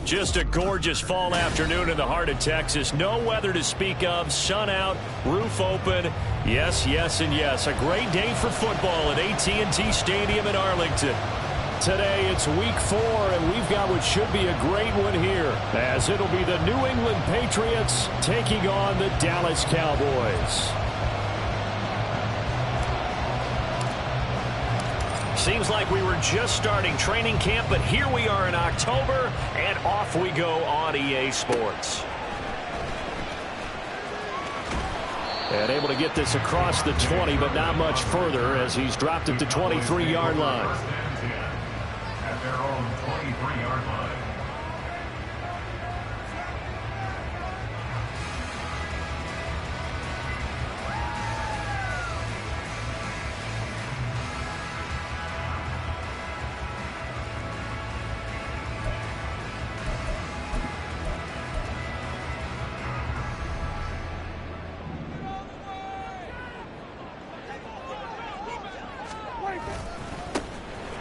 Just a gorgeous fall afternoon in the heart of Texas. No weather to speak of. Sun out, roof open. Yes, yes, and yes. A great day for football at AT&T Stadium in Arlington. Today it's week 4, and we've got what should be a great one here, as it'll be the New England Patriots taking on the Dallas Cowboys. Seems like we were just starting training camp, but here we are in October, and off we go on EA Sports. And able to get this across the 20, but not much further as he's dropped at the 23-yard line. At their own 23-yard line.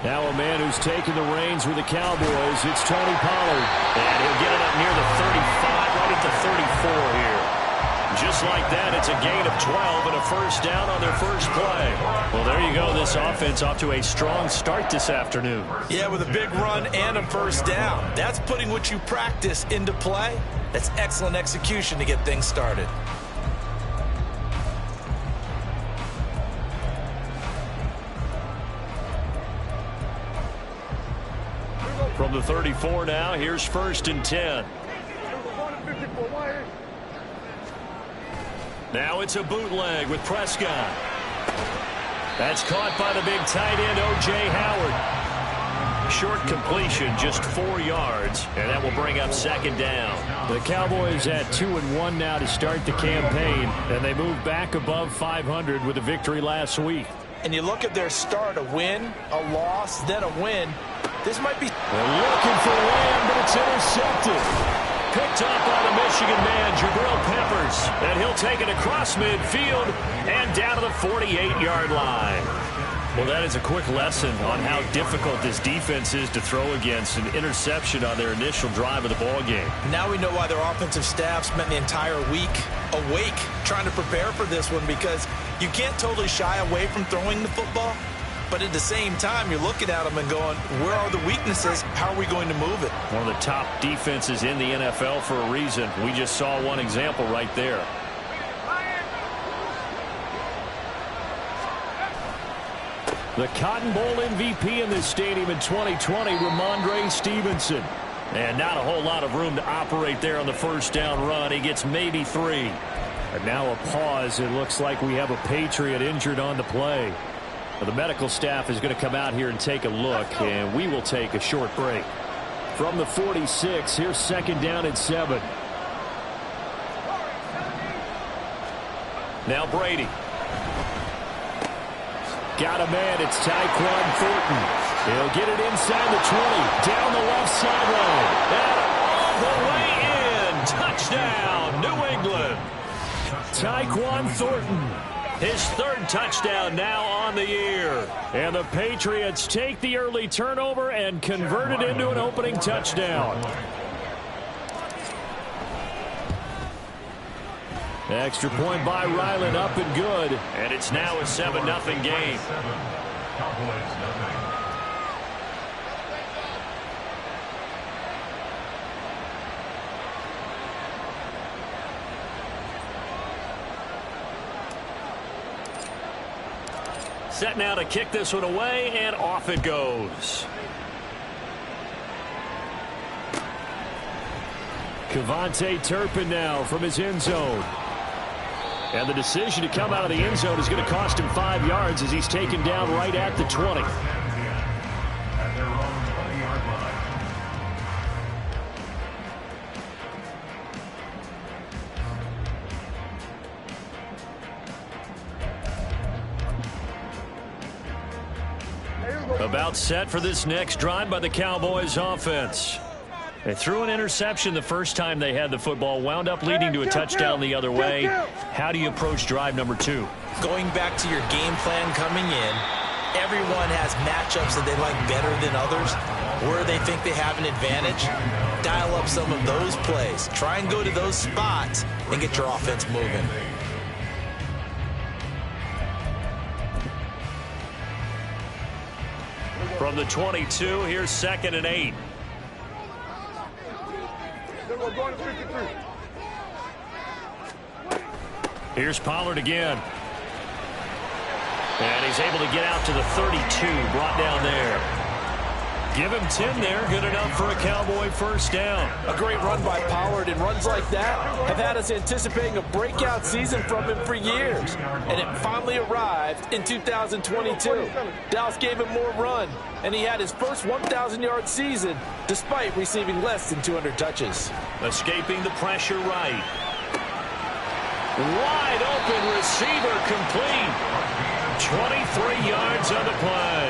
Now a man who's taken the reins with the Cowboys, it's Tony Pollard. And he'll get it up near the 35, right at the 34 here. Just like that, it's a gain of 12 and a first down on their first play. Well, there you go. This offense off to a strong start this afternoon. Yeah, with a big run and a first down. That's putting what you practice into play. That's excellent execution to get things started. From the 34 now, here's 1st and 10. Now it's a bootleg with Prescott. That's caught by the big tight end, O.J. Howard. Short completion, just 4 yards, and that will bring up 2nd down. The Cowboys at 2-1 now to start the campaign, and they move back above 500 with a victory last week. And you look at their start, a win, a loss, then a win. This might be... They're looking for Lamb, but it's intercepted. Picked up by the Michigan man, Jabril Peppers. And he'll take it across midfield and down to the 48-yard line. Well, that is a quick lesson on how difficult this defense is to throw against. An interception on their initial drive of the ball game. Now we know why their offensive staff spent the entire week awake trying to prepare for this one, because you can't totally shy away from throwing the football. But at the same time, you're looking at them and going, where are the weaknesses? How are we going to move it? One of the top defenses in the NFL for a reason. We just saw one example right there. The Cotton Bowl MVP in this stadium in 2020, Ramondre Stevenson. And not a whole lot of room to operate there on the first down run. He gets maybe 3. And now a pause. It looks like we have a Patriot injured on the play. The medical staff is going to come out here and take a look, and we will take a short break. From the 46, here's 2nd down and 7. Now Brady. Got a man, it's Tyquan Thornton. He'll get it inside the 20, down the left sideline, and all the way in. Touchdown, New England. Tyquan Thornton. His 3rd touchdown now on the year. And the Patriots take the early turnover and convert it into an opening touchdown. Extra point by Ryland, up and good. And it's now a 7-0 game. Cowboys nothing. Set now to kick this one away, and off it goes. Kevontae Turpin now from his end zone. And the decision to come out of the end zone is going to cost him 5 yards as he's taken down right at the 20. At their own 20-yard line. About set for this next drive by the Cowboys offense. They threw an interception the first time they had the football, wound up leading to a touchdown the other way. How do you approach drive number 2? Going back to your game plan coming in, everyone has matchups that they like better than others. where they think they have an advantage, dial up some of those plays. Try and go to those spots and get your offense moving. From the 22, here's 2nd and 8. Here's Pollard again. And he's able to get out to the 32, brought down there. Give him 10 there, good enough for a Cowboy first down. A great run by Pollard, and runs like that have had us anticipating a breakout season from him for years. And it finally arrived in 2022. Dallas gave him more run, and he had his first 1,000-yard season despite receiving less than 200 touches. Escaping the pressure right. Wide open receiver complete. 23 yards on the play.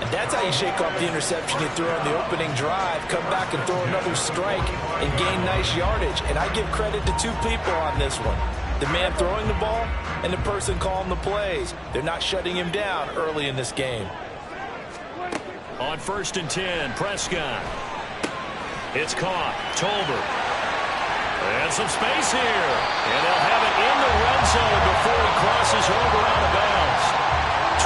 And that's how you shake off the interception you threw on the opening drive, come back and throw another strike and gain nice yardage. And I give credit to two people on this one. The man throwing the ball and the person calling the plays. They're not shutting him down early in this game. On 1st and 10, Prescott. It's caught. Tolbert. And some space here. And they'll have it in the red zone before he crosses over out of bounds.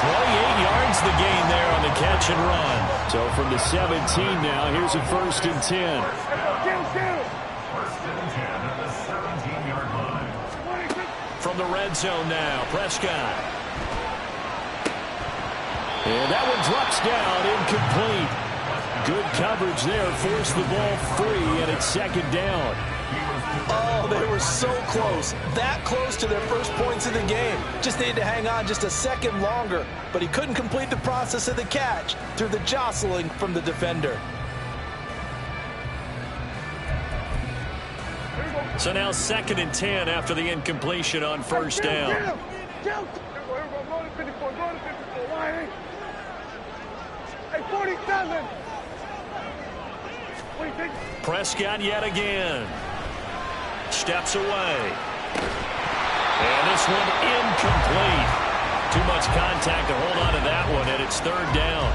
28 yards the gain there on the catch and run. So from the 17 now, here's a 1st and 10. First and 10 at the 17-yard line. From the red zone now, Prescott. And that one drops down, incomplete. Good coverage there, forced the ball free, and it's 2nd down. Oh, they were so close. That close to their first points of the game. Just needed to hang on just a second longer, but he couldn't complete the process of the catch through the jostling from the defender. So now 2nd and 10 after the incompletion on 1st down. Prescott yet again. Steps away. And this one incomplete. Too much contact to hold on to that one, and it's 3rd down.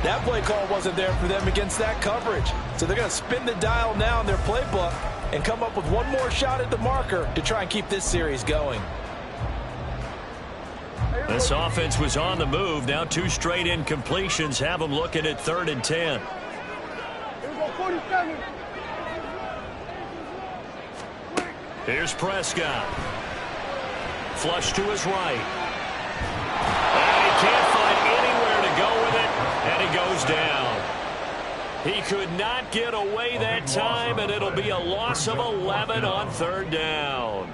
That play call wasn't there for them against that coverage. So they're going to spin the dial now in their playbook and come up with one more shot at the marker to try and keep this series going. This offense was on the move. Now 2 straight incompletions have them looking at 3rd and 10. Here's Prescott. Flush to his right. And he can't find anywhere to go with it, and he goes down. He could not get away that time, and it'll be a loss of 11 on 3rd down.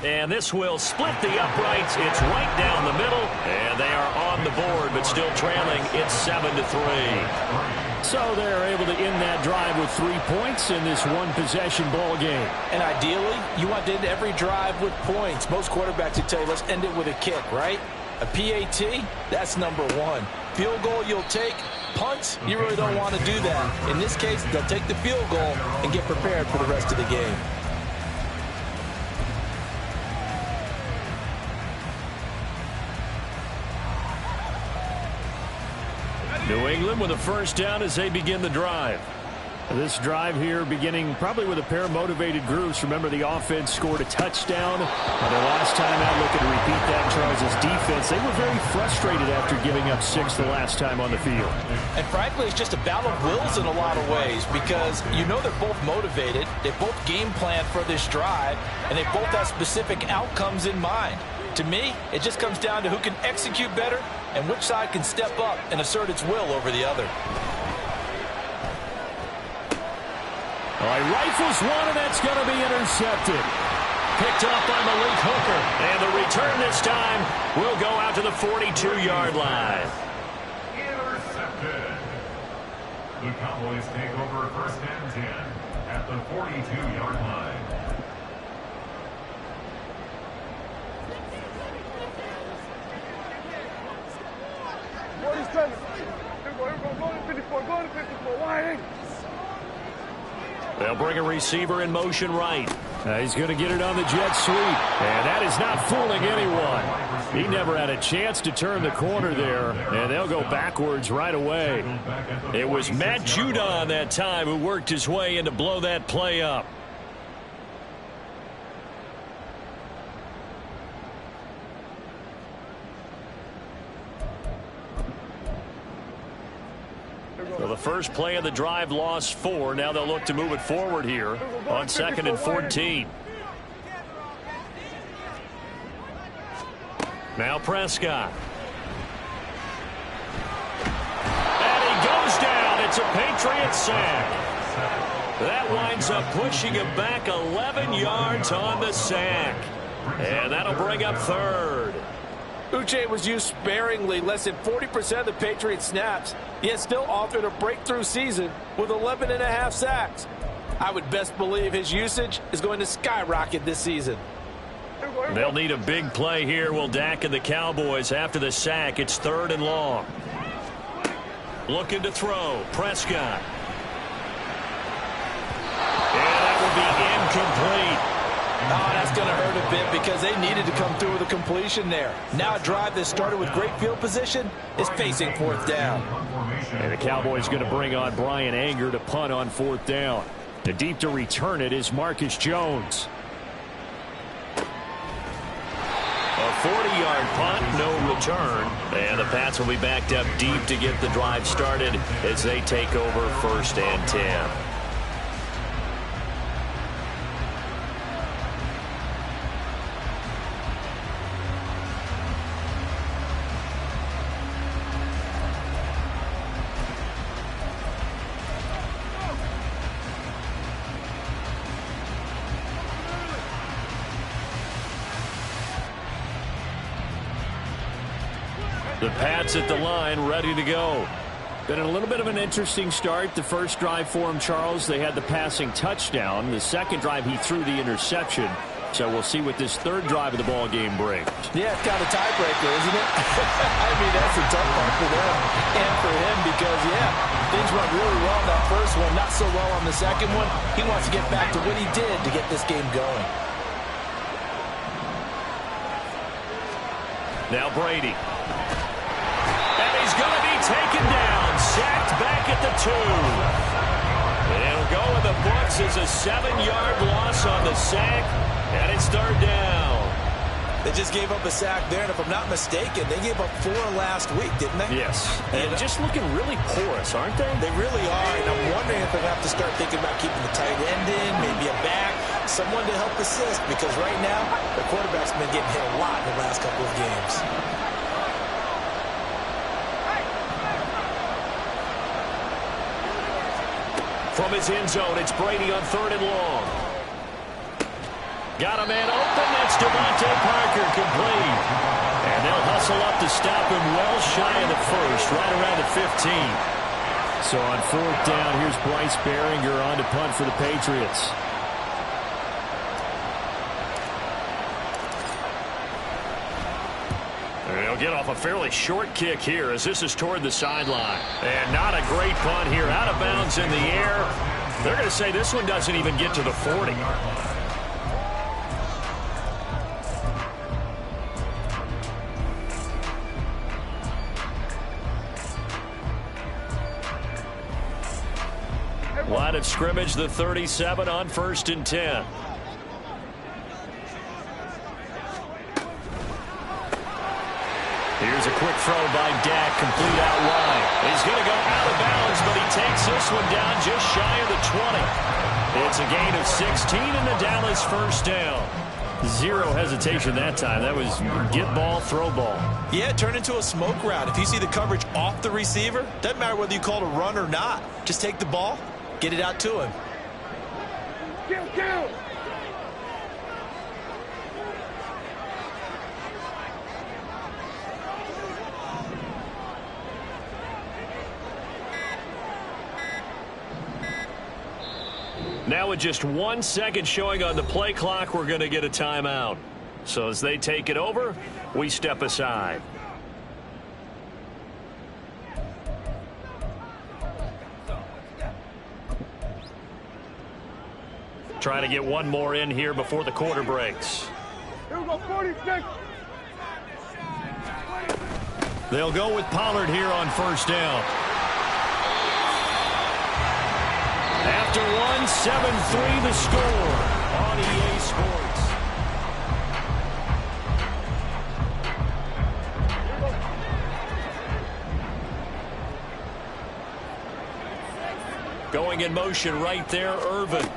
And this will split the uprights. It's right down the middle, and they are on the board, but still trailing. It's 7-3. So they're able to end that drive with 3 points in this one-possession ball game. And ideally, you want to end every drive with points. Most quarterbacks would tell you, let's end it with a kick, right? A PAT, that's number 1. Field goal you'll take. Punts, you really don't want to do that. In this case, they'll take the field goal and get prepared for the rest of the game. New England with a first down as they begin the drive. This drive here beginning probably with a pair of motivated groups. Remember, the offense scored a touchdown. And their last time out looking to repeat that. Charles' defense, they were very frustrated after giving up 6 the last time on the field. And frankly, it's just a battle of wills in a lot of ways because you know they're both motivated. They both game plan for this drive, and they both have specific outcomes in mind. To me, it just comes down to who can execute better and which side can step up and assert its will over the other. All right, rifles one, and that's going to be intercepted. Picked up by Malik Hooker. And the return this time will go out to the 42-yard line. Intercepted. The Cowboys take over 1st and 10 at the 42-yard line. They'll bring a receiver in motion right. He's going to get it on the jet sweep. And that is not fooling anyone. He never had a chance to turn the corner there. And they'll go backwards right away. It was Matt Judon that time who worked his way in to blow that play up. So the first play of the drive lost 4. Now they'll look to move it forward here on 2nd and 14. Now Prescott. And he goes down. It's a Patriot sack. That winds up pushing him back 11 yards on the sack. And that'll bring up 3rd. Uche was used sparingly, less than 40% of the Patriots snaps, yet still authored a breakthrough season with 11.5 sacks. I would best believe his usage is going to skyrocket this season. They'll need a big play here. Will Dak and the Cowboys after the sack. It's 3rd and long. Looking to throw. Prescott. And that will be incomplete. Oh, that's going to hurt a bit because they needed to come through with a completion there. Now a drive that started with great field position is facing 4th down. And the Cowboys going to bring on Brian Anger to punt on 4th down. The deep to return it is Marcus Jones. A 40-yard punt, no return. And the Pats will be backed up deep to get the drive started as they take over 1st and 10. The Pats at the line, ready to go. Been a little bit of an interesting start. The first drive for him, Charles, they had the passing touchdown. The second drive, he threw the interception. So we'll see what this 3rd drive of the ball game brings. Yeah, it's kind of a tiebreaker, isn't it? I mean, that's a tough part for them and for him because, yeah, things went really well in that first one, not so well on the second one. He wants to get back to what he did to get this game going. Now Brady. And he's going to be taken down. Sacked back at the 2. It'll go in the books as a 7-yard loss on the sack. And it's 3rd down. They just gave up a sack there, and if I'm not mistaken, they gave up 4 last week, didn't they? Yes. And just looking really porous, aren't they? They really are, and I'm wondering if they're going to have to start thinking about keeping the tight end in, maybe a back, someone to help assist, because right now, the quarterback's been getting hit a lot in the last couple of games. From his end zone, it's Brady on 3rd and long. Got a man open. That's Devontae Parker, complete. And they'll hustle up to stop him well shy of the 1st, right around the 15. So on 4th down, here's Bryce Behringer on to punt for the Patriots. They'll get off a fairly short kick here as this is toward the sideline. And not a great punt here. Out of bounds in the air. They're going to say this one doesn't even get to the 40. Line of scrimmage, the 37 on 1st and 10. Here's a quick throw by Dak, complete out wide. He's going to go out of bounds, but he takes this one down just shy of the 20. It's a gain of 16 and the Dallas 1st down. Zero hesitation that time. That was get ball, throw ball. Yeah, it turned into a smoke route. If you see the coverage off the receiver, doesn't matter whether you call it a run or not. Just take the ball, get it out to him. Go! Now with just 1 second showing on the play clock, we're going to get a timeout. So as they take it over, we step aside. Trying to get one more in here before the quarter breaks. Here we go, 46. They'll go with Pollard here on first down. After 7-3 the score on EA Sports. Going in motion right there, Irvin.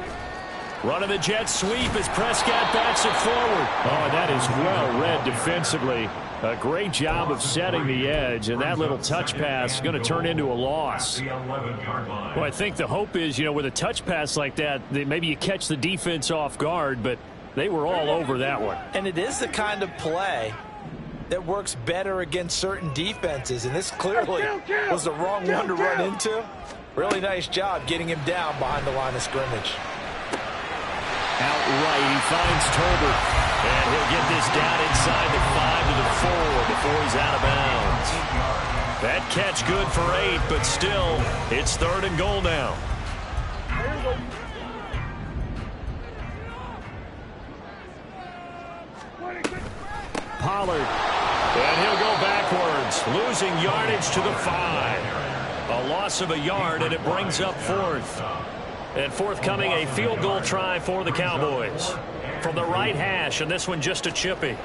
Running the jet sweep as Prescott bats it forward. Oh, that is well read defensively. A great job of setting the edge, and that little touch pass is going to turn into a loss. Well, I think the hope is, with a touch pass like that, maybe you catch the defense off guard, but they were all over that one. And it is the kind of play that works better against certain defenses, and this clearly was the wrong one to run into. Really nice job getting him down behind the line of scrimmage. Outright, he finds Tolbert. And he'll get this down inside the 5 to the 4 before he's out of bounds. That catch good for 8, but still, it's 3rd and goal now. Pollard. And he'll go backwards, losing yardage to the 5. A loss of a yard, and it brings up 4th. And forthcoming, a field goal try for the Cowboys. From the right hash, and this one just a chippy.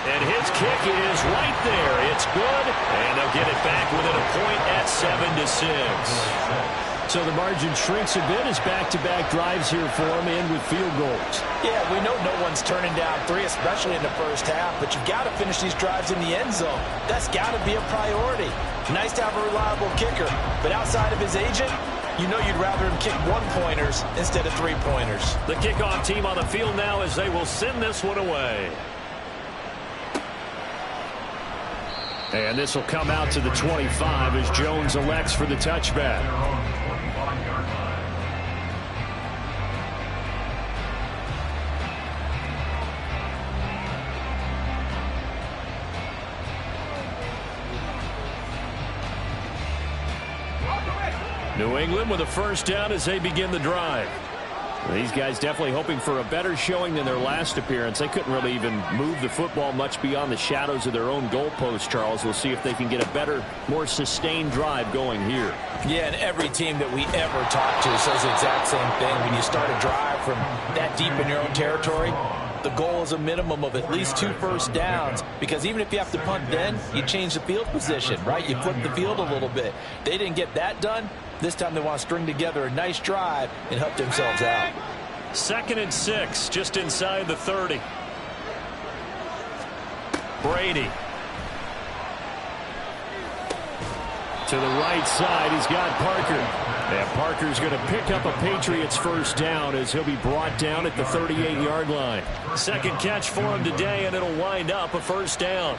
And his kick is right there. It's good, and they'll get it back within a point at 7-6. So the margin shrinks a bit as back-to-back drives here for him, and with field goals. Yeah, we know no one's turning down 3, especially in the first half, but you've got to finish these drives in the end zone. That's got to be a priority. Nice to have a reliable kicker, but outside of his agent, you know you'd rather him kick 1-pointers instead of 3-pointers. The kickoff team on the field now as they will send this one away. And this will come out to the 25 as Jones elects for the touchback. New England with a first down as they begin the drive. These guys definitely hoping for a better showing than their last appearance. They couldn't really even move the football much beyond the shadows of their own goalpost, Charles. We'll see if they can get a better, more sustained drive going here. Yeah, and every team that we ever talk to says the exact same thing. When you start a drive from that deep in your own territory, the goal is a minimum of at least 2 first downs, because even if you have to punt then, you change the field position, right? You flip the field a little bit. They didn't get that done. This time they want to string together a nice drive and help themselves out. 2nd and 6, just inside the 30. Brady. To the right side, he's got Parker. And Parker's going to pick up a Patriots first down as he'll be brought down at the 38-yard line. Second catch for him today, and it'll wind up a first down.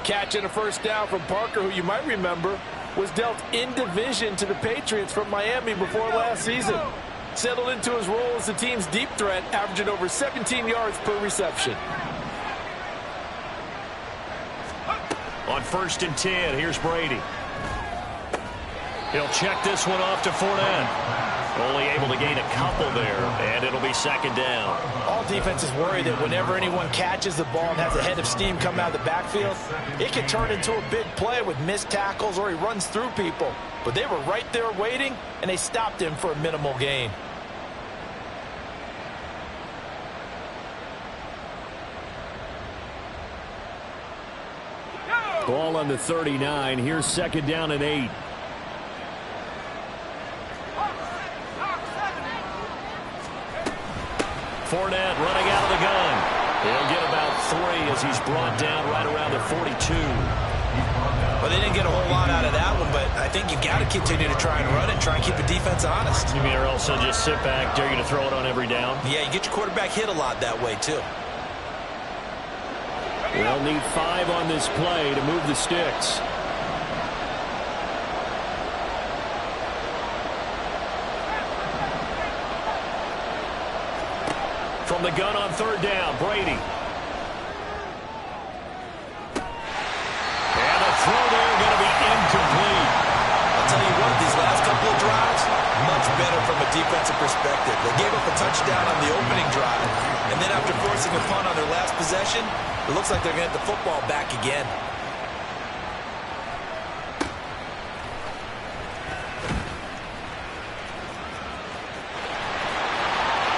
Catch and a first down from Parker, who you might remember was dealt in division to the Patriots from Miami before last season. Settled into his role as the team's deep threat, averaging over 17 yards per reception. On 1st and 10, here's Brady. He'll check this one off to Fournette. Only able to gain a couple there, and it'll be 2nd down. All defenses worry that whenever anyone catches the ball and has a head of steam coming out of the backfield, it can turn into a big play with missed tackles or he runs through people. But they were right there waiting, and they stopped him for a minimal gain. Ball on the 39. Here's 2nd down and 8. Fournette running out of the gun. He'll get about 3 as he's brought down right around the 42. Well, they didn't get a whole lot out of that one, but I think you got to continue to try and run it, try and keep the defense honest. You mean or else they'll just sit back, dare you to throw it on every down? Yeah, you get your quarterback hit a lot that way, too. They'll need 5 on this play to move the sticks. From the gun on 3rd down, Brady. And the throw there going to be incomplete. I'll tell you what, these last couple of drives, much better from a defensive perspective. They gave up a touchdown on the opening drive, and then after forcing a punt on their last possession, it looks like they're going to get the football back again.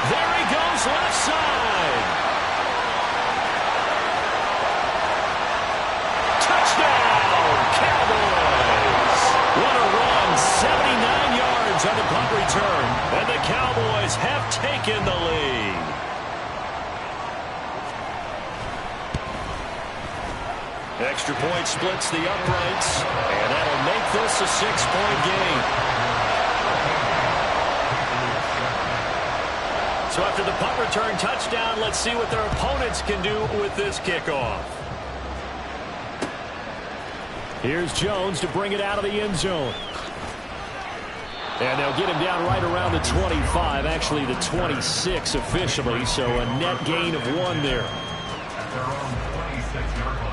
There he goes, left side. Touchdown, Cowboys. What a run, 79 yards on the punt return. And the Cowboys have taken the lead. Extra point splits the uprights, and that'll make this a 6-point game. So after the punt return touchdown, let's see what their opponents can do with this kickoff. Here's Jones to bring it out of the end zone. And they'll get him down right around the 25, actually the 26 officially, so a net gain of 1 there. At their own 26-yard line.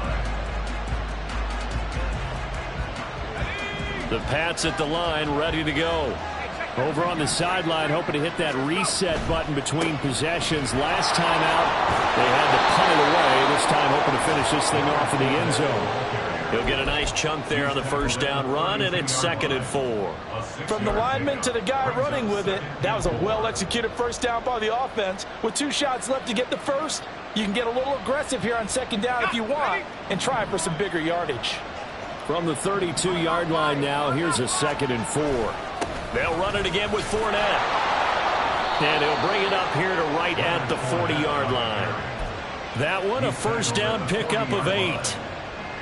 The Pats at the line, ready to go. Over on the sideline, hoping to hit that reset button between possessions. Last time out, they had to punt it away. This time, hoping to finish this thing off in the end zone. He'll get a nice chunk there on the first down run, and it's 2nd and 4. From the lineman to the guy running with it, that was a well-executed first down by the offense. With 2 shots left to get the first, you can get a little aggressive here on 2nd down if you want and try for some bigger yardage. From the 32-yard line now, here's a 2nd and 4. They'll run it again with Fournette. And he'll bring it up here to right at the 40-yard line. That one, a first down pickup of 8.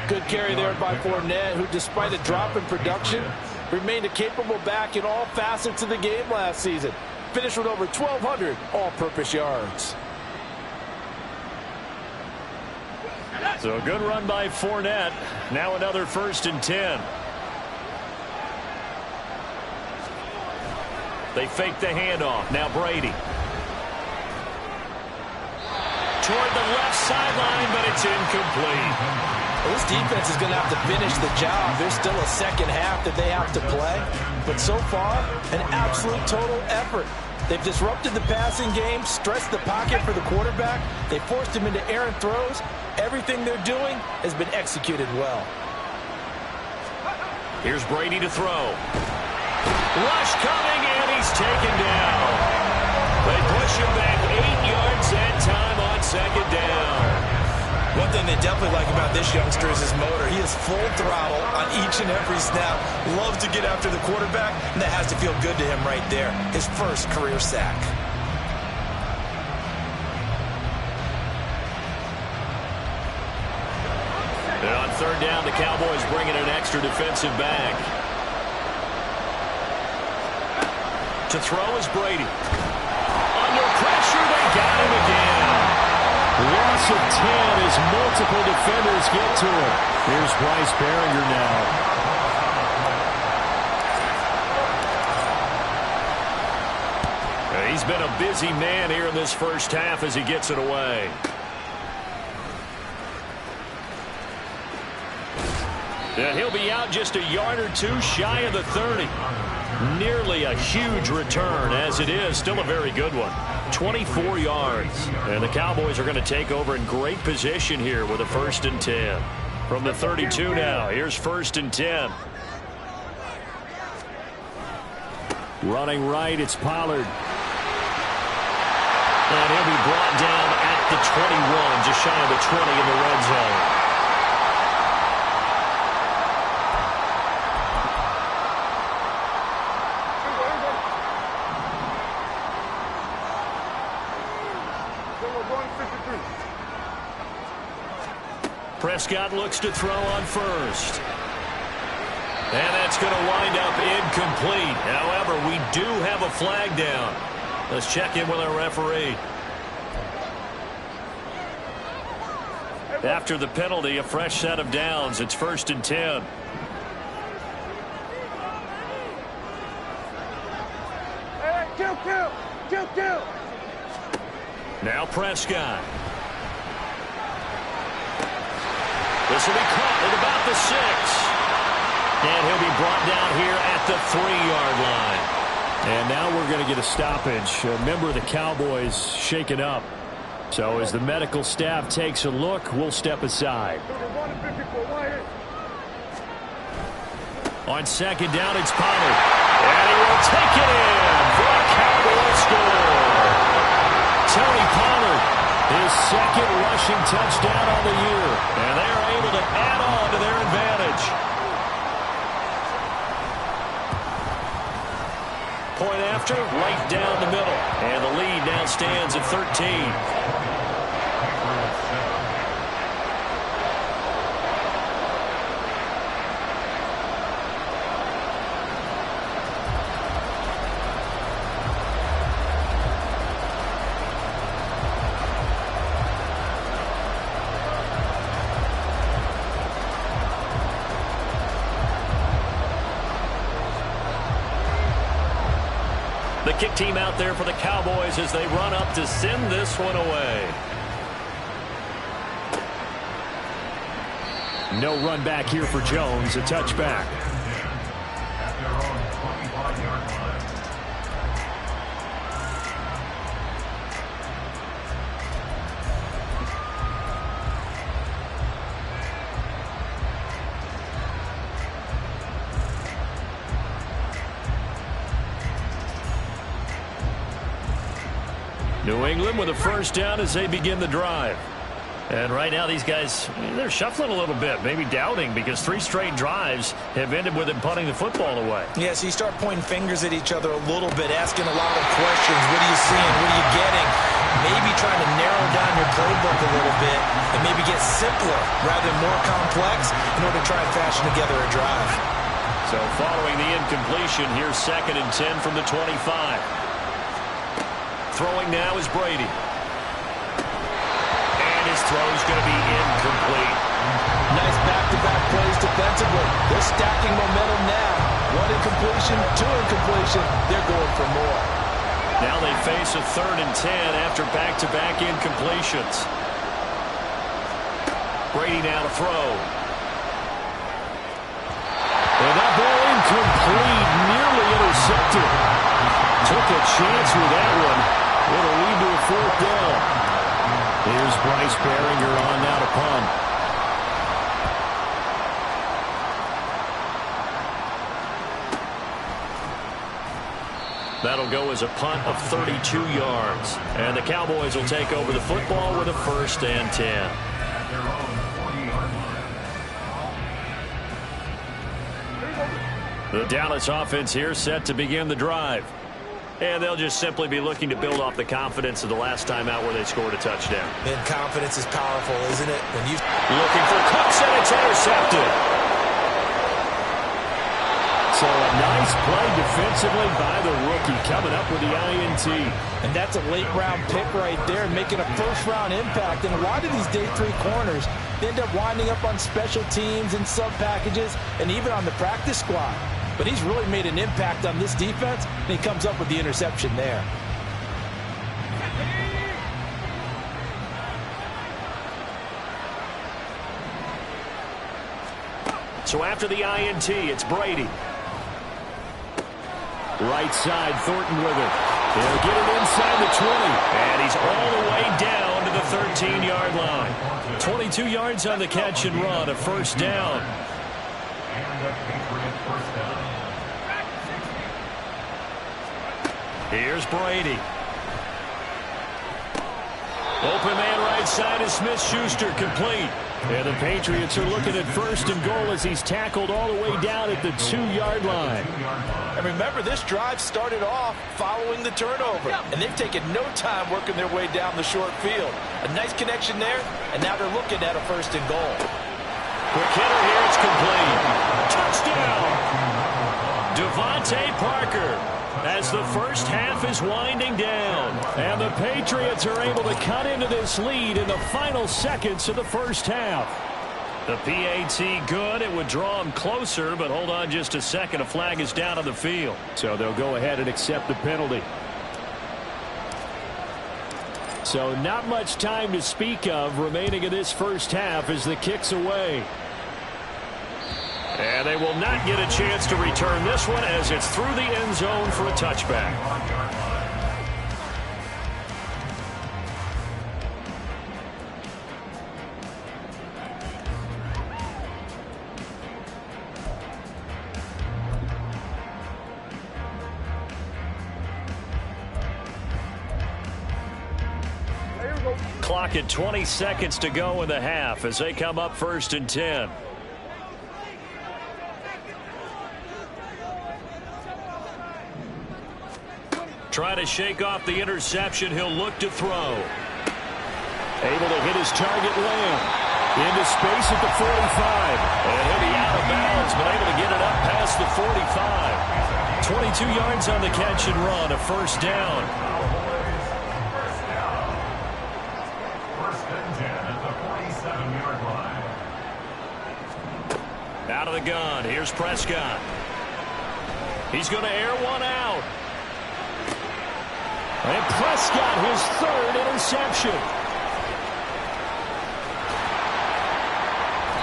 Good carry there by Fournette, who, despite a drop in production, remained a capable back in all facets of the game last season. Finished with over 1,200 all-purpose yards. So a good run by Fournette. Now another 1st and 10. They fake the handoff. Now Brady. Toward the left sideline, but it's incomplete. Well, this defense is going to have to finish the job. There's still a second half that they have to play. But so far, an absolute total effort. They've disrupted the passing game, stressed the pocket for the quarterback. They forced him into errant throws. Everything they're doing has been executed well. Here's Brady to throw. Rush coming, and he's taken down. They push him back 8 yards that time on 2nd down. One thing they definitely like about this youngster is his motor. He is full throttle on each and every snap. Loves to get after the quarterback, and that has to feel good to him right there. His first career sack. And on 3rd down, the Cowboys bring in an extra defensive back. To throw is Brady. Under pressure, they got him again. Loss of 10 as multiple defenders get to him. Here's Bryce Behringer now. He's been a busy man here in this first half as he gets it away. And he'll be out just a yard or 2 shy of the 30. Nearly a huge return, as it is still a very good one. 24 yards. And the Cowboys are going to take over in great position here with a 1st and 10. From the 32 now, here's 1st and 10. Running right, it's Pollard. And he'll be brought down at the 21, just shy of the 20 in the red zone. Prescott looks to throw on 1st. And that's going to wind up incomplete. However, we do have a flag down. Let's check in with our referee. After the penalty, a fresh set of downs. It's 1st and 10. Hey, kill. Now Prescott. This will be caught at about the 6. And he'll be brought down here at the 3-yard line. And now we're going to get a stoppage. A member of the Cowboys shaken up. So as the medical staff takes a look, we'll step aside. On second down, it's Pollard. And he will take it in for a Cowboys score. Tony Pollard, his second rushing touchdown on the year. And they are able to add on to their advantage. Point after, right down the middle. And the lead now stands at 13. The kick team out there for the Cowboys as they run up to send this one away. No run back here for Jones. A touchback. At their own 25-yard line. New England with a first down as they begin the drive. And right now these guys, they're shuffling a little bit, maybe doubting, because 3 straight drives have ended with them punting the football away. Yeah, so you start pointing fingers at each other a little bit, asking a lot of questions. What are you seeing? What are you getting? Maybe trying to narrow down your playbook a little bit and maybe get simpler rather than more complex in order to try and fashion together a drive. So following the incompletion, here's 2nd and 10 from the 25. Throwing now is Brady. And his throw's going to be incomplete. Nice back-to-back plays defensively. They're stacking momentum now. 1 incompletion, 2 incompletion. They're going for more. Now they face a 3rd and 10 after back-to-back incompletions. Brady now to throw. And that ball incomplete, nearly intercepted. Took a chance with that one. It'll lead to a 4th down. Here's Bryce Behringer on now to punt. That'll go as a punt of 32 yards. And the Cowboys will take over the football with a 1st and 10. At their own 40-yard line. The Dallas offense here set to begin the drive. And they'll just simply be looking to build off the confidence of the last time out where they scored a touchdown. And confidence is powerful, isn't it? When you looking for Cooks, and it's intercepted. So a nice play defensively by the rookie, coming up with the INT. And that's a late-round pick right there, making a first-round impact. And a lot of these day 3 corners end up winding up on special teams and sub-packages and even on the practice squad. But he's really made an impact on this defense, and he comes up with the interception there. So after the INT, it's Brady. Right side, Thornton with it. He'll get it inside the 20. And he's all the way down to the 13-yard line. 22 yards on the catch and run, a 1st down. And a Patriot 1st down. Here's Brady. Open man right side is Smith-Schuster, complete. And the Patriots are looking at 1st and goal as he's tackled all the way down at the 2-yard line. And remember, this drive started off following the turnover. And they've taken no time working their way down the short field. A nice connection there, and now they're looking at a 1st and goal. Quick hitter here, it's complete. Touchdown! Devontae Parker. As the first half is winding down. And the Patriots are able to cut into this lead in the final seconds of the first half. The PAT good. It would draw them closer, but hold on just a second. A flag is down on the field. So they'll go ahead and accept the penalty. So not much time to speak of remaining in this first half as the kick's away. And they will not get a chance to return this one as it's through the end zone for a touchback. Clock at 20 seconds to go in the half as they come up 1st and 10. Try to shake off the interception. He'll look to throw. Able to hit his target Lamb. Into space at the 45. And he'll be out of bounds, but able to get it up past the 45. 22 yards on the catch and run. A 1st down. Out of the gun. Here's Prescott. He's going to air one out. And Prescott, his 3rd interception.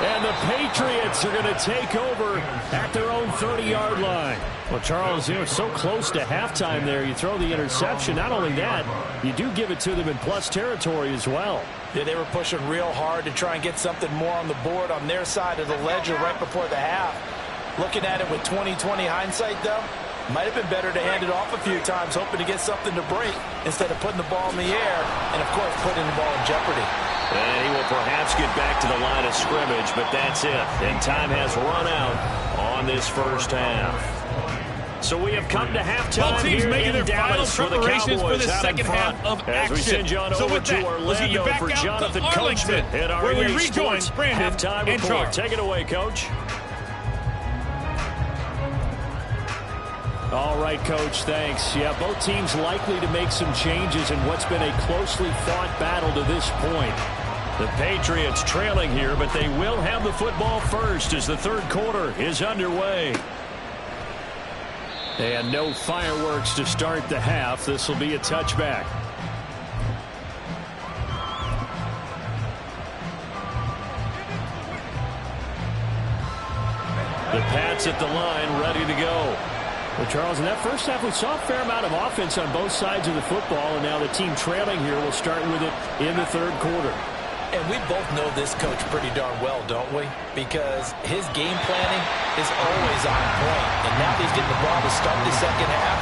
And the Patriots are going to take over at their own 30-yard line. Well, Charles, you know, so close to halftime there. You throw the interception. Not only that, you do give it to them in plus territory as well. Yeah, they were pushing real hard to try and get something more on the board on their side of the ledger right before the half. Looking at it with 20/20 hindsight, though, might have been better to hand it off a few times, hoping to get something to break instead of putting the ball in the air and, of course, putting the ball in jeopardy. And he will perhaps get back to the line of scrimmage, but that's it. And time has run out on this 1st half. So we have come to halftime. Both teams here making in their final Dallas for the preparations for the Cowboys second half of as action. we send you on So over with to that, let's get you Orlando back for out Jonathan to Arlington, Coachman at where we REA rejoin Sports Brandon halftime and report. Charles. Take it away, Coach. All right, Coach, thanks. Yeah, both teams likely to make some changes in what's been a closely fought battle to this point. The Patriots trailing here, but they will have the football first as the 3rd quarter is underway. And no fireworks to start the half. This will be a touchback. The Pats at the line, ready to go. Well, Charles, in that 1st half, we saw a fair amount of offense on both sides of the football, and now the team trailing here will start with it in the 3rd quarter. And we both know this coach pretty darn well, don't we? Because his game planning is always on point. And now he's getting the ball to start the 2nd half.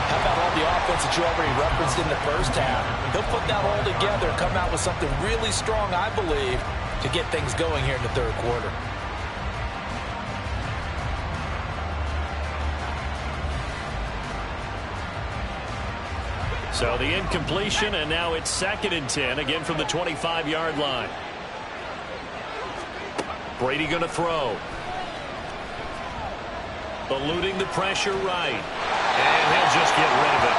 How about all the offense that you already referenced in the 1st half? He'll put that all together, come out with something really strong, I believe, to get things going here in the 3rd quarter. So the incompletion, and now it's 2nd and 10, again from the 25-yard line. Brady going to throw. Eluding the pressure right. And he'll just get rid of it.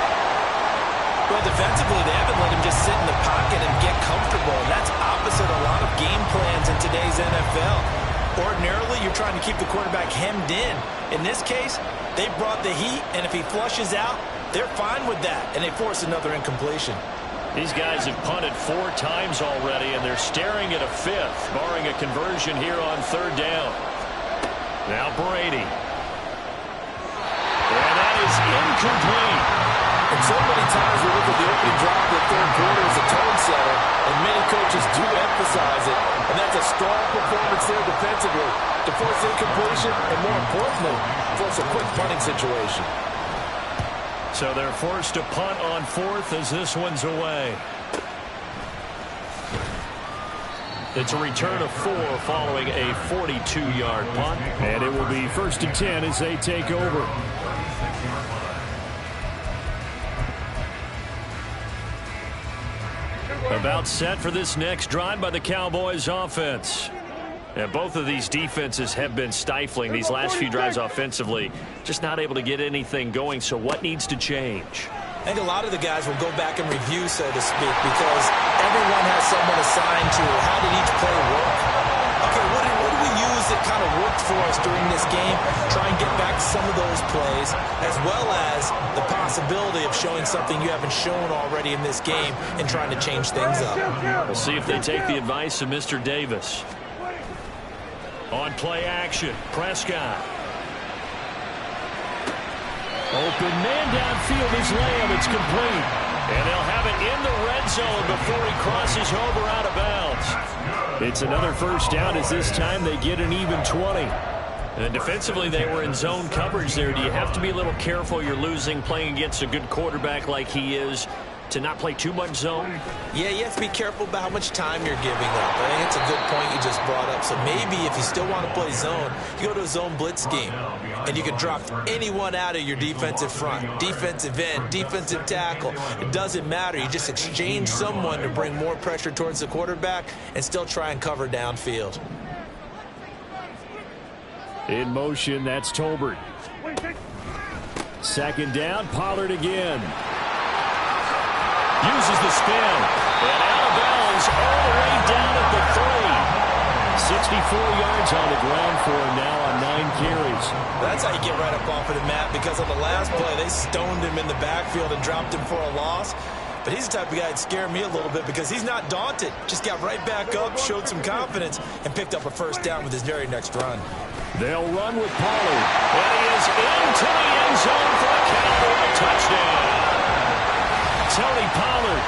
Well, defensively, they haven't let him just sit in the pocket and get comfortable. And that's opposite a lot of game plans in today's NFL. Ordinarily, you're trying to keep the quarterback hemmed in. In this case, they brought the heat, and if he flushes out, they're fine with that, and they force another incompletion. These guys have punted 4 times already, and they're staring at a 5th, barring a conversion here on 3rd down. Now Brady. And that is incomplete. And so many times we look at the opening drive of the 3rd quarter as a tone setter, and many coaches do emphasize it, and that's a strong performance there defensively to force incompletion, and more importantly, force a quick punting situation. So they're forced to punt on 4th as this one's away. It's a return of 4 following a 42-yard punt. And it will be 1st and 10 as they take over. About set for this next drive by the Cowboys offense. And both of these defenses have been stifling these last few drives offensively. Just not able to get anything going, so what needs to change? I think a lot of the guys will go back and review, so to speak, because everyone has someone assigned to how did each play work. Okay, what do we use that kind of worked for us during this game? Try and get back some of those plays, as well as the possibility of showing something you haven't shown already in this game and trying to change things up. We'll see if they take the advice of Mr. Davis. On play action, Prescott. Open man downfield is Lamb. It's complete. And they'll have it in the red zone before he crosses over out of bounds. It's another first down as this time they get an even 20. And defensively, they were in zone coverage there. Do you have to be a little careful? You're losing playing against a good quarterback like he is to not play too much zone? Yeah, you have to be careful about how much time you're giving up. I think it's a good point you just brought up. So maybe if you still want to play zone, you go to a zone blitz scheme. And you can drop anyone out of your defensive front. Defensive end, defensive tackle. It doesn't matter. You just exchange someone to bring more pressure towards the quarterback and still try and cover downfield. In motion, that's Tolbert. Second down, Pollard again. Uses the spin. And out of bounds all the way down at the 3. 64 yards on the ground for him now on 9 carries. That's how you get right up off of the mat, because on the last play, they stoned him in the backfield and dropped him for a loss. But he's the type of guy that scared me a little bit because he's not daunted. Just got right back up, showed some confidence, and picked up a first down with his very next run. They'll run with Pollard. And he is into the end zone for a Cowboy touchdown. Tony Pollard,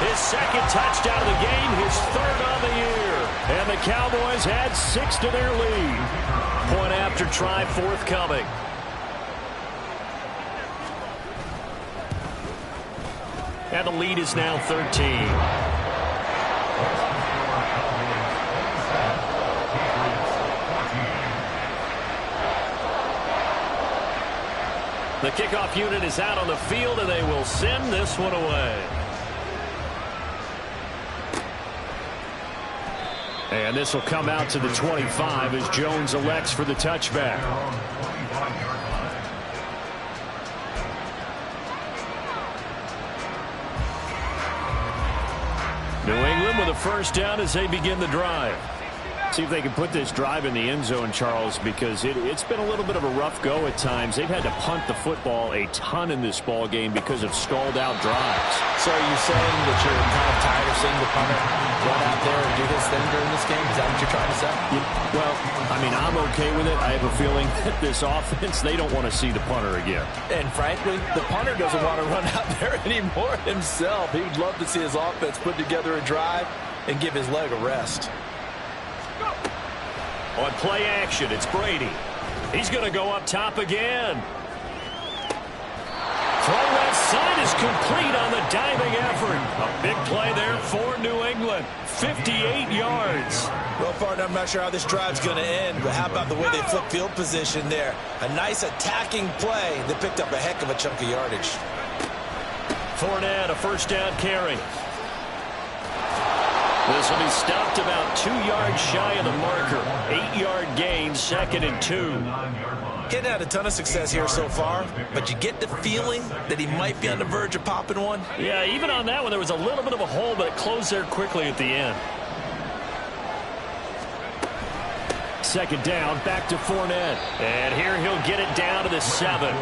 his second touchdown of the game, his third on the year. And the Cowboys add 6 to their lead. Point after try forthcoming. And the lead is now 13. The kickoff unit is out on the field, and they will send this one away. And this will come out to the 25 as Jones elects for the touchback. New England with a first down as they begin the drive. See if they can put this drive in the end zone, Charles, because it's been a little bit of a rough go at times. They've had to punt the football a ton in this ball game because of stalled-out drives. So are you saying that you're kind of tired of seeing the punter run out there and do this thing during this game? Is that what you're trying to say? Yeah, well, I mean, I'm okay with it. I have a feeling that this offense, they don't want to see the punter again. And frankly, the punter doesn't want to run out there anymore himself. He would love to see his offense put together a drive and give his leg a rest. On play action, it's Brady. He's going to go up top again. Throw left side is complete on the diving effort. A big play there for New England. 58 yards. Well, partner, I'm not sure how this drive's going to end, but how about the way they flip field position there? A nice attacking play that picked up a heck of a chunk of yardage. Fournette, a first down carry. This will be stopped about 2 yards shy of the marker. 8-yard gain, 2nd and 2. Getting had a ton of success here so far, but you get the feeling that he might be on the verge of popping one. Yeah, even on that one, there was a little bit of a hole, but it closed there quickly at the end. Second down, back to Fournette. And here he'll get it down to the 7.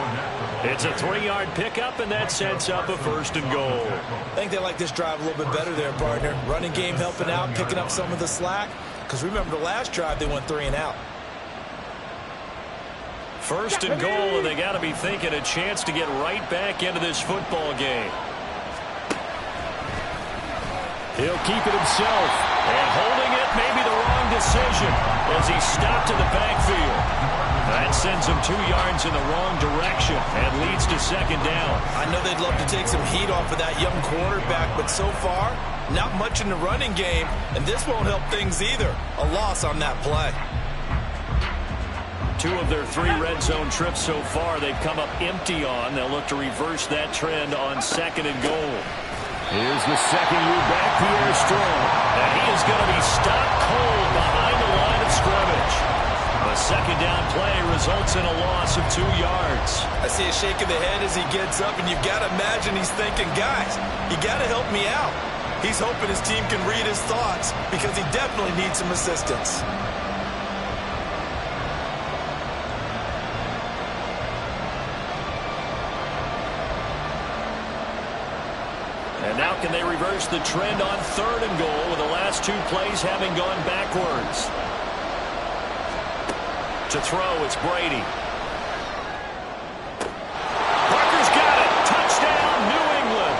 It's a 3-yard pickup, and that sets up a first and goal. I think they like this drive a little bit better there, partner. Running game helping out, picking up some of the slack. Because remember the last drive, they went 3 and out. First and goal, and they got to be thinking a chance to get right back into this football game. He'll keep it himself. And holding it may be the wrong decision as he stopped in the backfield. That sends him 2 yards in the wrong direction and leads to second down. I know they'd love to take some heat off of that young quarterback, but so far, not much in the running game, and this won't help things either. A loss on that play. 2 of their 3 red zone trips so far they've come up empty on. They'll look to reverse that trend on second and goal. Here's the second-year back, Pierre Strong. And he is going to be stopped cold behind the line of scrimmage. A second down play results in a loss of 2 yards. I see a shake of the head as he gets up, and you've got to imagine he's thinking, guys, you got to help me out. He's hoping his team can read his thoughts because he definitely needs some assistance. And now can they reverse the trend on third and goal with the last 2 plays having gone backwards? To throw, it's Brady. Parker's got it. Touchdown, New England.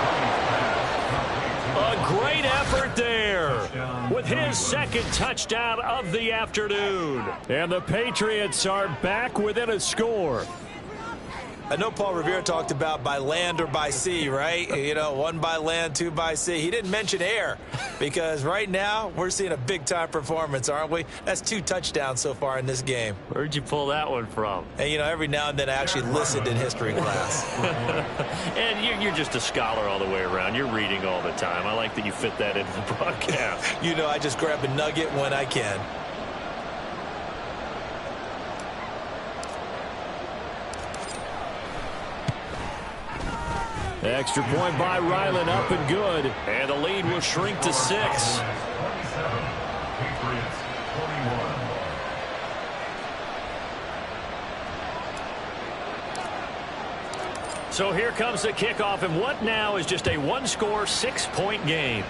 A great effort there with his second touchdown of the afternoon. And the Patriots are back within a score. I know Paul Revere talked about by land or by sea, right? You know, one by land, two by sea. He didn't mention air because right now we're seeing a big-time performance, aren't we? That's 2 touchdowns so far in this game. Where'd you pull that one from? And, you know, every now and then I actually listened in history class. And you're just a scholar all the way around. You're reading all the time. I like that you fit that into the broadcast. You know, I just grab a nugget when I can. Extra point by Ryland, up and good. And the lead will shrink to 6. 27, Patriots 41. So here comes the kickoff, and what now is just a one-score, 6-point game.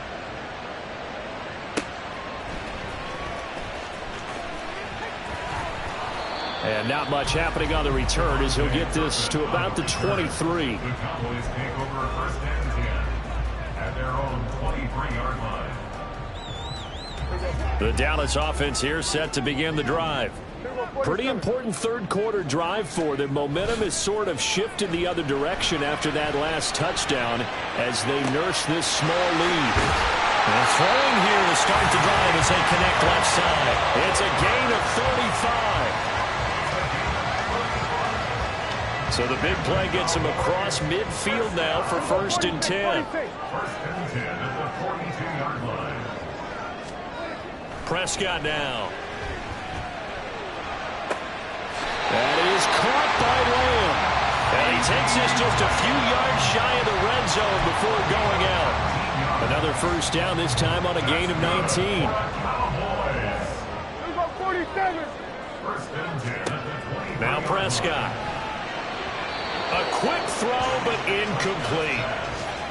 And not much happening on the return as he'll get this to about the 23. The Cowboys take over first and 10 at their own 23-yard line. The Dallas offense here set to begin the drive. Pretty important third-quarter drive for them. Momentum has sort of shifted the other direction after that last touchdown as they nurse this small lead. And throwing here to start the drive as they connect left side. It's a gain of 35. So the big play gets him across midfield now for first and 10. First and 10 at the 42-yard line. Prescott now. That is caught by Lamb. And he takes this just a few yards shy of the red zone before going out. Another first down, this time on a gain of 19. First and 10 at the 20. Now Prescott. A quick throw, but incomplete.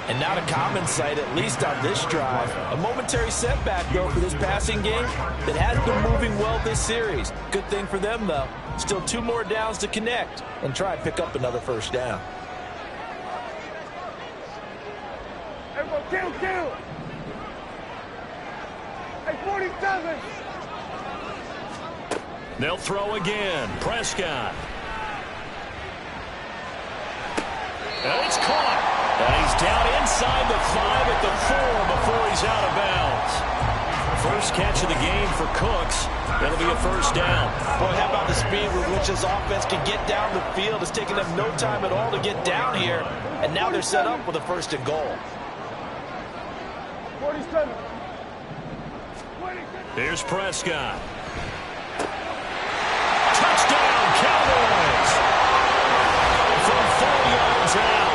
And not a common sight, at least on this drive. A momentary setback, though, for this passing game that has been moving well this series. Good thing for them, though. Still 2 more downs to connect and try and pick up another first down. Kill! Hey, 47! They'll throw again. Prescott. And it's caught. And he's down inside the 5 at the 4 before he's out of bounds. First catch of the game for Cooks. That'll be a first down. Boy, how about the speed with which this offense can get down the field? It's taken them no time at all to get down here. And now they're set up with a first and goal. 47. Here's Prescott. Touchdown, Cowboys! From 4 yards out.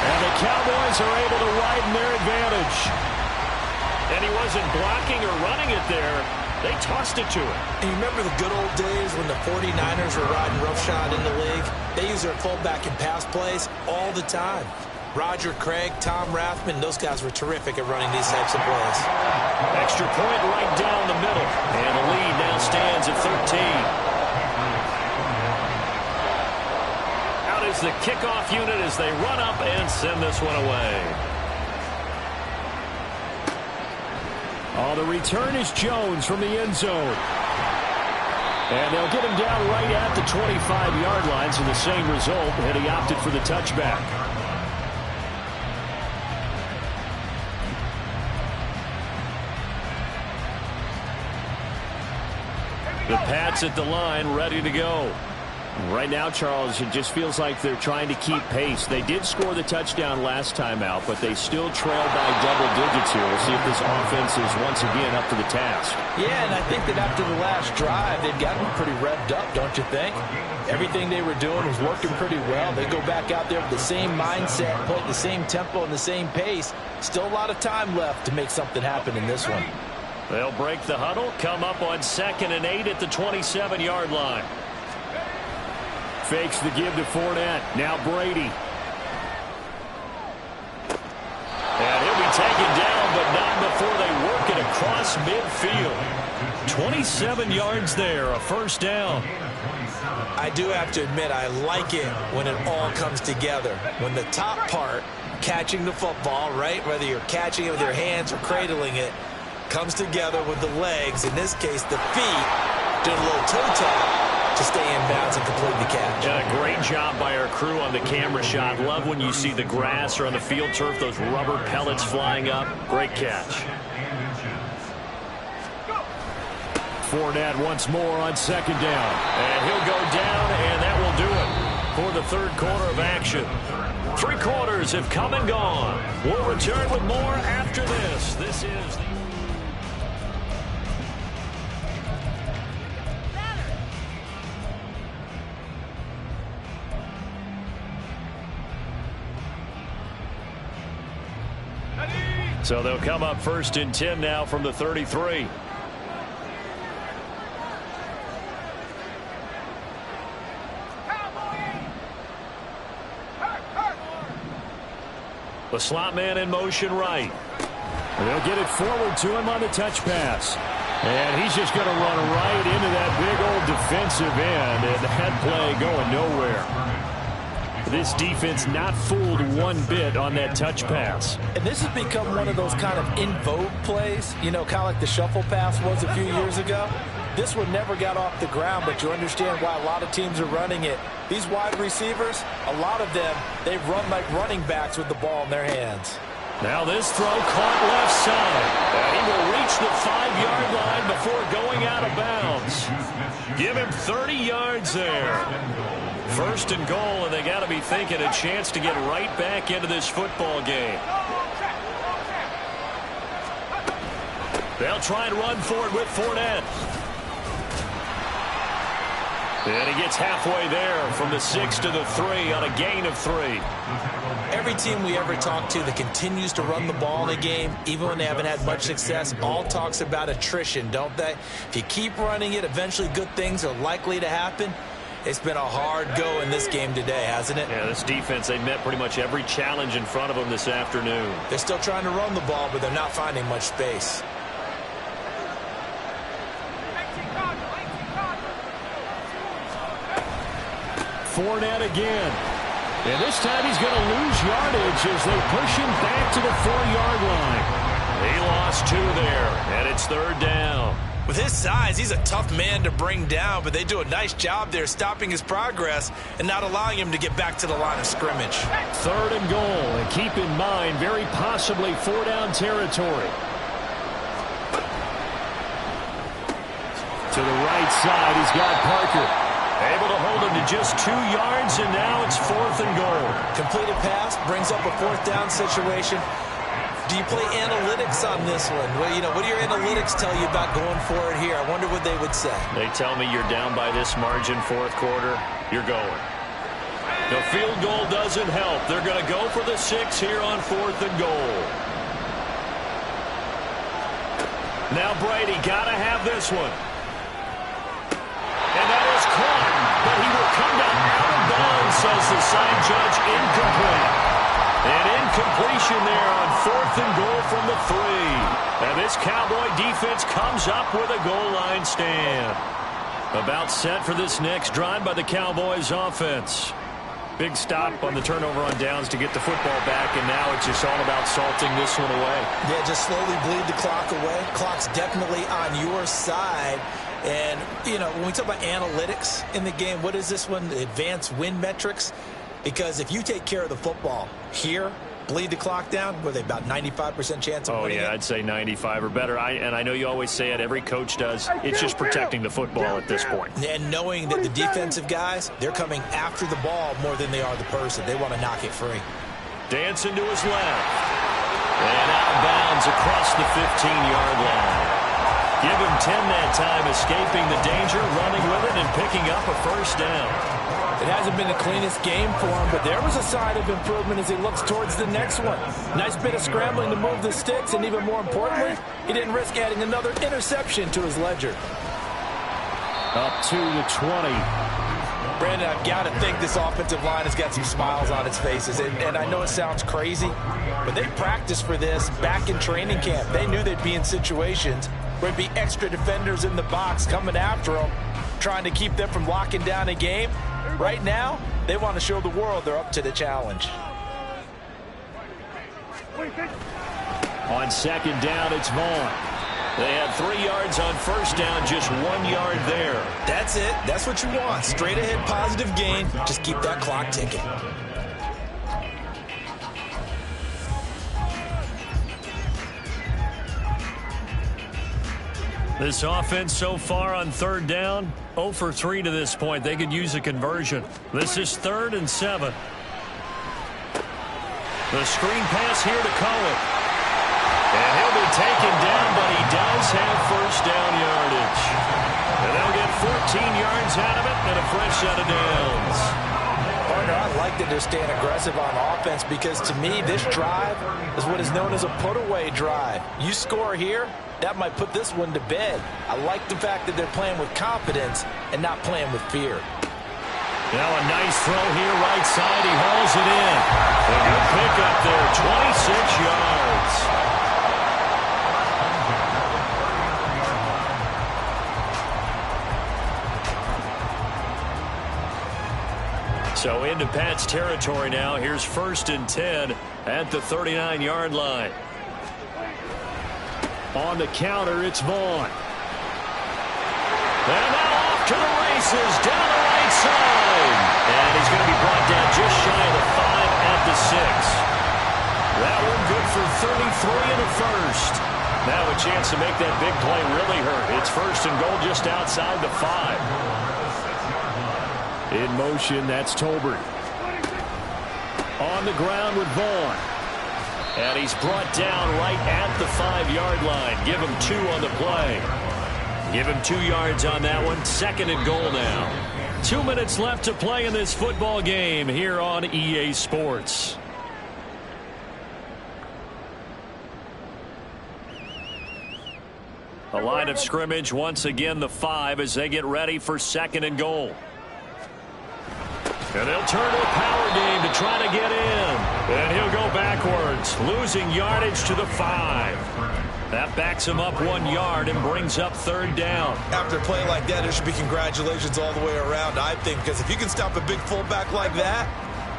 And the Cowboys are able to widen their advantage. And he wasn't blocking or running it there. They tossed it to him. And you remember the good old days when the 49ers were riding roughshod in the league? They use their fullback in pass plays all the time. Roger Craig, Tom Rathman, those guys were terrific at running these types of plays. Extra point right down the middle. And the lead now stands at 13. Out is the kickoff unit as they run up and send this one away. Oh, the return is Jones from the end zone. And they'll get him down right at the 25-yard line, so the same result, and he opted for the touchback. The Pats at the line, ready to go. Right now, Charles, it just feels like they're trying to keep pace. They did score the touchdown last time out, but they still trail by double digits here. We'll see if this offense is once again up to the task. Yeah, and I think that after the last drive, they'd gotten pretty revved up, don't you think? Everything they were doing was working pretty well. They go back out there with the same mindset, play at the same tempo and the same pace. Still a lot of time left to make something happen in this one. They'll break the huddle, come up on 2nd and 8 at the 27-yard line. Fakes the give to Fournette. Now Brady. And he'll be taken down, but not before they work it across midfield. 27 yards there, a first down. I do have to admit, I like it when it all comes together. When the top part, catching the football, right, whether you're catching it with your hands or cradling it, comes together with the legs, in this case the feet, doing a little toe tap to stay in bounds and complete the catch. Yeah, great job by our crew on the camera shot. Love when you see the grass or on the field turf, those rubber pellets flying up. Great catch. Fournette once more on second down. And he'll go down, and that will do it for the third quarter of action. 3 quarters have come and gone. We'll return with more after this. This is the... So they'll come up 1st and 10 now from the 33. The slot man in motion right. They'll get it forward to him on the touch pass. And he's just going to run right into that big old defensive end. And that play going nowhere. This defense not fooled one bit on that touch pass. And this has become one of those kind of in vogue plays, you know, kind of like the shuffle pass was a few years ago. This one never got off the ground, but you understand why a lot of teams are running it. These wide receivers, a lot of them, they run like running backs with the ball in their hands. Now this throw caught left side. And he will reach the 5-yard line before going out of bounds. Give him 30 yards there. 1st and goal, and they got to be thinking a chance to get right back into this football game. They'll try and run for it with Fournette. And he gets halfway there from the 6 to the 3 on a gain of 3. Every team we ever talk to that continues to run the ball in a game, even when they haven't had much success, all talks about attrition, don't they? If you keep running it, eventually good things are likely to happen. It's been a hard go in this game today, hasn't it? Yeah, this defense, they met pretty much every challenge in front of them this afternoon. They're still trying to run the ball, but they're not finding much space. Fournette again. And this time he's going to lose yardage as they push him back to the 4-yard line. He lost 2 there, and it's 3rd down. With his size, he's a tough man to bring down, but they do a nice job there stopping his progress and not allowing him to get back to the line of scrimmage. 3rd and goal, and keep in mind, very possibly 4-down territory. To the right side, he's got Parker. Able to hold him to just 2 yards, and now it's 4th and goal. Completed pass brings up a 4th down situation. Do you play analytics on this one? Well, you know, what do your analytics tell you about going for it here? I wonder what they would say. They tell me you're down by this margin 4th quarter, you're going. The field goal doesn't help. They're going to go for the 6 here on 4th and goal. Now Brady got to have this one. And that is caught, but he will come down out of bounds, says the side judge, incomplete. An incompletion there on 4th and goal from the 3. And this Cowboy defense comes up with a goal line stand. About set for this next drive by the Cowboys offense. Big stop on the turnover on downs to get the football back, and now it's just all about salting this one away. Yeah, just slowly bleed the clock away. Clock's definitely on your side. And, you know, when we talk about analytics in the game, what is this one? Advanced win metrics? Because if you take care of the football here, bleed the clock down, were they about 95% chance of winning it? I'd say 95 or better. And I know you always say it, every coach does. It's just protecting the football at this point. And knowing that the defensive guys, they're coming after the ball more than they are the person. They want to knock it free. Dancing to his left. And out of bounds across the 15-yard line. Give him 10 that time, escaping the danger, running with it, and picking up a 1st down. It hasn't been the cleanest game for him, but there was a sign of improvement as he looks towards the next one. Nice bit of scrambling to move the sticks, and even more importantly, he didn't risk adding another interception to his ledger. Up to the 20. Brandon, I've got to think this offensive line has got some smiles on its faces. And I know it sounds crazy, but they practiced for this back in training camp. They knew they'd be in situations where there'd be extra defenders in the box coming after them, trying to keep them from locking down a game. Right now, they want to show the world they're up to the challenge. On second down, it's Vaughn. They had 3 yards on first down, just 1 yard there. That's it. That's what you want. Straight ahead positive gain. Just keep that clock ticking. This offense so far on third down, 0 for 3 to this point. They could use a conversion. This is 3rd and 7. The screen pass here to Cohen. And he'll be taken down, but he does have first down yardage. And they'll get 14 yards out of it and a fresh set of downs. Partner, I like that they're staying aggressive on offense because to me, this drive is what is known as a put-away drive. You score here, that might put this one to bed. I like the fact that they're playing with confidence and not playing with fear. Now a nice throw here, right side. He hauls it in. A good pickup there, 26 yards. So into Pat's territory now. Here's 1st and 10 at the 39-yard line. On the counter, it's Vaughn. And now off to the races, down the right side. And he's going to be brought down just shy of the 5 at the 6. That one good for 33 and a first. Now a chance to make that big play really hurt. It's 1st and goal just outside the 5. In motion, that's Tolbert. On the ground with Vaughn. And he's brought down right at the 5-yard line. Give him 2 on the play. Give him 2 yards on that one. 2nd and goal now. 2 minutes left to play in this football game here on EA Sports. The line of scrimmage once again the 5 as they get ready for 2nd and goal. And they'll turn to a power game to try to get in. And he'll go backwards, losing yardage to the 5. That backs him up 1 yard and brings up 3rd down. After a play like that, there should be congratulations all the way around, I think, because if you can stop a big fullback like that,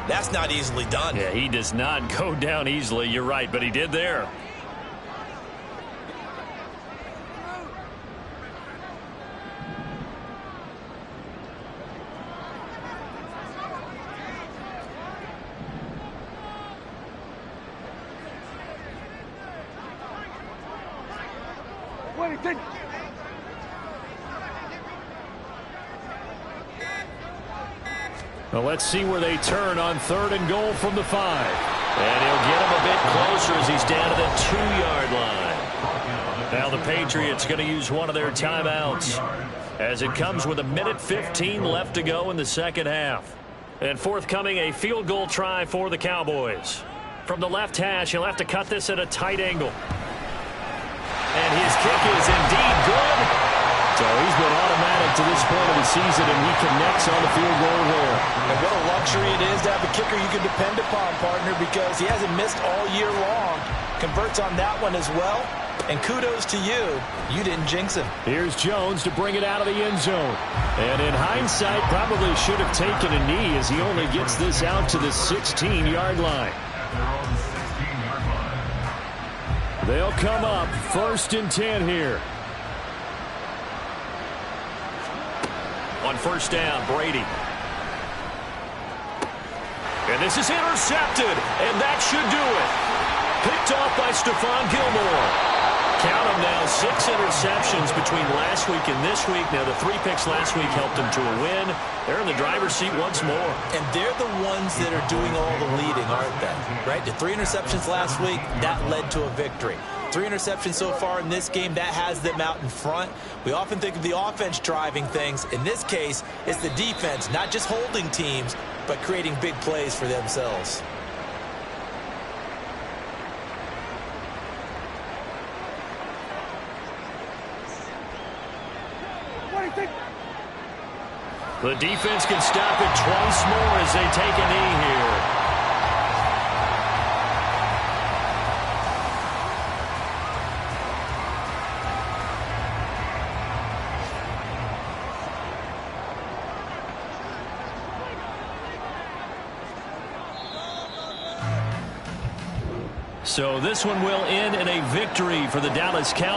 that's not easily done. Yeah, he does not go down easily. You're right, but he did there. Well, let's see where they turn on 3rd and goal from the 5. And he'll get him a bit closer as he's down to the 2-yard line. Now the Patriots going to use one of their timeouts as it comes with 1:15 left to go in the second half. And forthcoming, a field goal try for the Cowboys. From the left hash, he'll have to cut this at a tight angle. And his kick is indeed good. So he's been automatic to this point of the season, and he connects on the field goal there. And what a luxury it is to have a kicker you can depend upon, partner, because he hasn't missed all year long. Converts on that one as well. And kudos to you. You didn't jinx him. Here's Jones to bring it out of the end zone. And in hindsight, probably should have taken a knee as he only gets this out to the 16-yard line. They'll come up 1st and 10 here. On 1st down, Brady. And this is intercepted, and that should do it. Picked off by Stephon Gilmore. Count them now, 6 interceptions between last week and this week. Now, the 3 picks last week helped them to a win. They're in the driver's seat once more. And they're the ones that are doing all the leading, aren't they? Right? The 3 interceptions last week, that led to a victory. 3 interceptions so far in this game, that has them out in front. We often think of the offense driving things. In this case, it's the defense, not just holding teams, but creating big plays for themselves. The defense can stop it twice more as they take a knee here. So this one will end in a victory for the Dallas Cowboys.